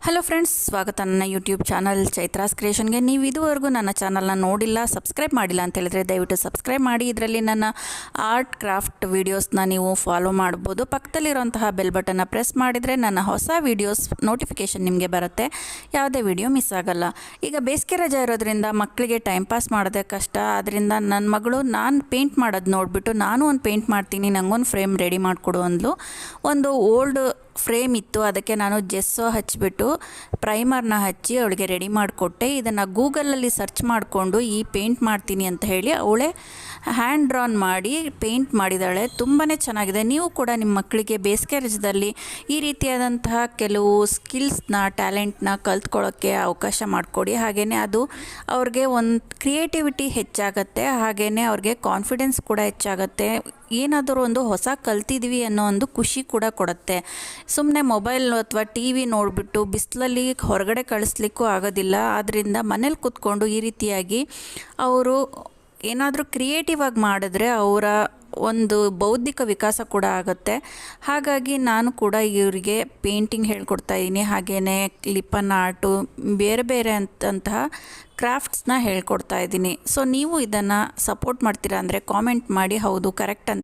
Hello friends, ಸ್ವಾಗತ ನನ್ನ YouTube channel Chaitra's ಕ್ರಿಯೇಷನ್ಗೆ. ನೀವು ಇದುವರೆಗೂ ನನ್ನ ಚಾನಲ್ನ ನೋಡಿಲ್ಲ, ಸಬ್ಸ್ಕ್ರೈಬ್ ಮಾಡಿಲ್ಲ ಅಂತ ಹೇಳಿದರೆ ದಯವಿಟ್ಟು ಸಬ್ಸ್ಕ್ರೈಬ್ ಮಾಡಿ. ಇದರಲ್ಲಿ ನನ್ನ ಆರ್ಟ್ ಕ್ರಾಫ್ಟ್ ವೀಡಿಯೋಸ್ನ ನೀವು ಫಾಲೋ ಮಾಡ್ಬೋದು. ಪಕ್ಕದಲ್ಲಿರುವಂತಹ ಬೆಲ್ ಬಟನ್ನ ಪ್ರೆಸ್ ಮಾಡಿದರೆ ನನ್ನ ಹೊಸ ವೀಡಿಯೋಸ್ ನೋಟಿಫಿಕೇಷನ್ ನಿಮಗೆ ಬರುತ್ತೆ, ಯಾವುದೇ ವಿಡಿಯೋ ಮಿಸ್ ಆಗಲ್ಲ. ಈಗ ಬೇಸಿಗೆ ರಜೆ ಇರೋದ್ರಿಂದ ಮಕ್ಕಳಿಗೆ ಟೈಮ್ ಪಾಸ್ ಮಾಡೋದೇ ಕಷ್ಟ. ಆದ್ದರಿಂದ ನನ್ನ ಮಗಳು ನಾನು ಪೇಂಟ್ ಮಾಡೋದು ನೋಡಿಬಿಟ್ಟು ನಾನು ಒಂದು ಪೇಂಟ್ ಮಾಡ್ತೀನಿ, ನನಗೊಂದು ಫ್ರೇಮ್ ರೆಡಿ ಮಾಡಿಕೊಡು ಅಂದ್ಲು. ಒಂದು ಓಲ್ಡ್ ಫ್ರೇಮ್ ಇತ್ತು, ಅದಕ್ಕೆ ನಾನು ಜೆಸ್ಸೋ ಹಚ್ಚಿಬಿಟ್ಟು ಪ್ರೈಮರ್ನ ಹಚ್ಚಿ ಅವಳಿಗೆ ರೆಡಿ ಮಾಡಿಕೊಟ್ಟೆ. ಇದನ್ನು ಗೂಗಲಲ್ಲಿ ಸರ್ಚ್ ಮಾಡಿಕೊಂಡು ಈ ಪೇಂಟ್ ಮಾಡ್ತೀನಿ ಅಂತ ಹೇಳಿ ಅವಳೇ ಹ್ಯಾಂಡ್ ಡ್ರಾನ್ ಮಾಡಿ ಪೇಂಟ್ ಮಾಡಿದ್ದಾಳೆ. ತುಂಬಾ ಚೆನ್ನಾಗಿದೆ. ನೀವು ಕೂಡ ನಿಮ್ಮ ಮಕ್ಕಳಿಗೆ ಬೇಸಿಗೆ ರಜದಲ್ಲಿ ಈ ರೀತಿಯಾದಂತಹ ಕೆಲವು ಸ್ಕಿಲ್ಸ್ನ, ಟ್ಯಾಲೆಂಟ್ನ ಕಲ್ತ್ಕೊಳ್ಳೋಕ್ಕೆ ಅವಕಾಶ ಮಾಡಿಕೊಡಿ. ಹಾಗೆಯೇ ಅದು ಅವ್ರಿಗೆ ಒಂದು ಕ್ರಿಯೇಟಿವಿಟಿ ಹೆಚ್ಚಾಗುತ್ತೆ, ಹಾಗೆಯೇ ಅವ್ರಿಗೆ ಕಾನ್ಫಿಡೆನ್ಸ್ ಕೂಡ ಹೆಚ್ಚಾಗುತ್ತೆ. ಏನಾದರೂ ಒಂದು ಹೊಸ ಕಲ್ತಿದ್ವಿ ಅನ್ನೋ ಒಂದು ಖುಷಿ ಕೂಡ ಕೊಡುತ್ತೆ. ಸುಮ್ಮನೆ ಮೊಬೈಲ್ ಅಥವಾ ಟಿ ವಿ ನೋಡಿಬಿಟ್ಟು ಬಿಸಿಲಲ್ಲಿ ಹೊರಗಡೆ ಕಳಿಸ್ಲಿಕ್ಕೂ ಆಗೋದಿಲ್ಲ. ಆದ್ದರಿಂದ ಮನೇಲಿ ಕೂತ್ಕೊಂಡು ಈ ರೀತಿಯಾಗಿ ಅವರು ಏನಾದರೂ ಕ್ರಿಯೇಟಿವ್ ಆಗಿ ಮಾಡಿದ್ರೆ ಅವರ ಒಂದು ಬೌದ್ಧಿಕ ವಿಕಾಸ ಕೂಡ ಆಗುತ್ತೆ. ಹಾಗಾಗಿ ನಾನು ಕೂಡ ಇವರಿಗೆ ಪೇಂಟಿಂಗ್ ಹೇಳ್ಕೊಡ್ತಾ ಇದ್ದೀನಿ, ಹಾಗೆಯೇ ಲಿಪ್ಪನ್ ಆರ್ಟು, ಬೇರೆ ಬೇರೆ ಅಂತಹ ಕ್ರಾಫ್ಟ್ಸ್ನ ಹೇಳ್ಕೊಡ್ತಾ ಇದ್ದೀನಿ. ಸೊ ನೀವು ಇದನ್ನು ಸಪೋರ್ಟ್ ಮಾಡ್ತೀರಾ ಅಂದರೆ ಕಾಮೆಂಟ್ ಮಾಡಿ, ಹೌದು ಕರೆಕ್ಟ್ ಅಂತ